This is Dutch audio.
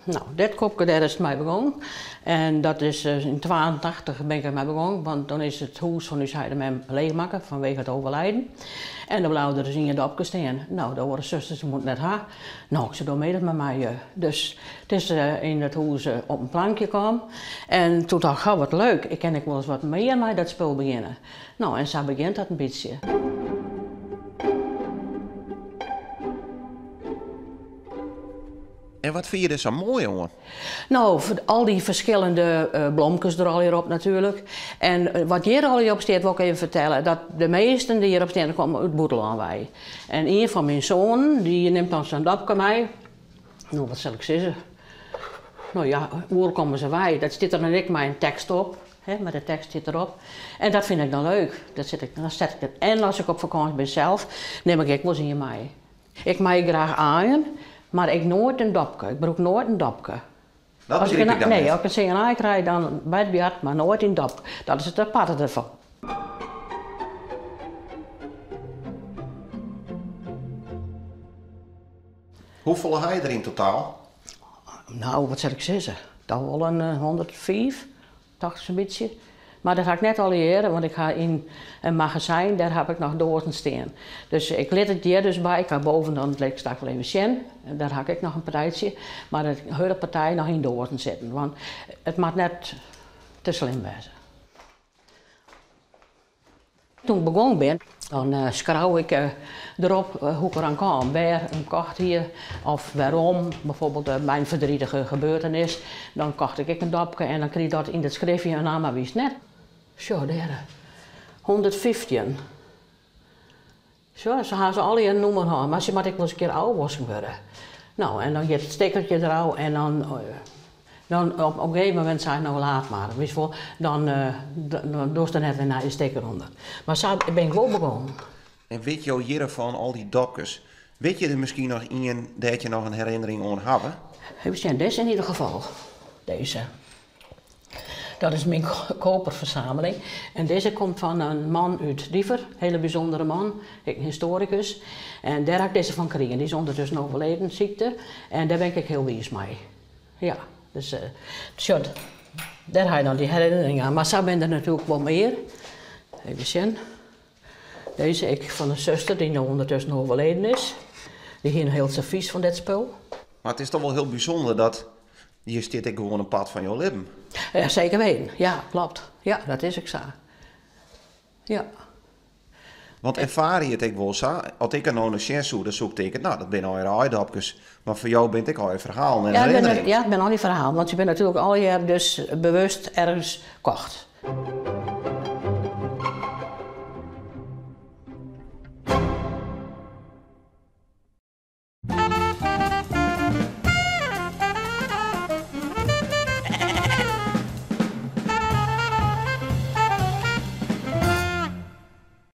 Nou, dit kopje daar is het mee begonnen. En dat is in 82 ben ik ermee begonnen, want dan is het huis van uw hem leegmaken vanwege het overlijden. En dan bleven er dus in je dopje staan. Nou, daar worden zusters, ze moet net haar. Nou, ze doen mee met mij. Dus het is in het huis op een plankje kwam. En toen dacht ik, wat leuk, ik kan wel eens wat meer met dat spul beginnen. Nou, en zo begint dat een beetje. En wat vind je er zo mooi, jongen? Nou, al die verschillende blomkes er al hierop natuurlijk. En wat hier al hierop staat, wil ik even vertellen. Dat de meesten die hierop staan, komen uit Boetelaan. En een van mijn zonen, die neemt dan zijn dopje mee. Nou, wat zal ik zeggen? Nou ja, hoe komen ze wij? Dat zit er dan ik maar een tekst op. Hè, maar de tekst zit erop. En dat vind ik dan leuk. Dan zet ik het. En als ik op vakantie ben zelf, neem ik wel eens in mee. Ik maak graag aan. Maar ik nooit een dopje. Ik broek nooit een dopje. Dat begrijp ik dan nee, niet. als ik een CNA krijg, dan bij het biart, maar nooit een dopje. Dat is het aparte ervan. Hoeveel heb je er in totaal? Nou, wat zal ik zeggen? Dat wel een 105, 80 zo'n beetje. Maar dat ga ik net al leren, want ik ga in een magazijn, daar heb ik nog dozen staan. Dus ik let het hier dus bij, ik ga boven dan het sta ik wel even zien. Daar heb ik nog een partijtje, maar de hele partij nog in dozen zetten, want het mag net te slim wezen. Toen ik begonnen ben, dan schreeuw ik erop hoe ik eraan kwam. Waar een kocht hier, of waarom, bijvoorbeeld mijn verdrietige gebeurtenis. Dan kocht ik een dopje en dan kreeg ik dat in het schriftje een naam, maar wie is net? Zo, daar. 115. Zo, ze gaan ze alle een noemen gaan, maar ze moet ik wel eens een keer oud worden. Nou, en dan je het stekkertje eruit en dan op een gegeven moment zei ik nou laat maar. Dan doe je er net weer naar je stekker onder. Maar zo ben ik wel begonnen. En weet je hier van al die dopjes, weet je er misschien nog in dat je nog een herinnering aan hebben? We zijn deze in ieder geval. Deze. Dat is mijn koperverzameling. En deze komt van een man uit Diever, een hele bijzondere man, een historicus. En daar heb ik deze van gekregen. Die is ondertussen overleden, ziekte. En daar ben ik heel wies mee. Ja, dus daar heb je dan die herinnering aan. Maar zo ben er natuurlijk wel meer. Even zien. Deze ik van een zuster die nu ondertussen overleden is. Die ging heel vies van dit spul. Maar het is toch wel heel bijzonder dat hier staat ik gewoon een pad van jouw leven. Ja, zeker weten. Ja, klopt. Ja, dat is ik zo. Ja. Want ervaar je het ook wel zo? Als ik een onderscheid zoek, dan zoek ik het, nou dat ben al je eindapjes. Maar voor jou ben ik al je verhaal en herinnering. Ja, ik ben al die verhaal, want je bent natuurlijk al jaar dus bewust ergens kocht.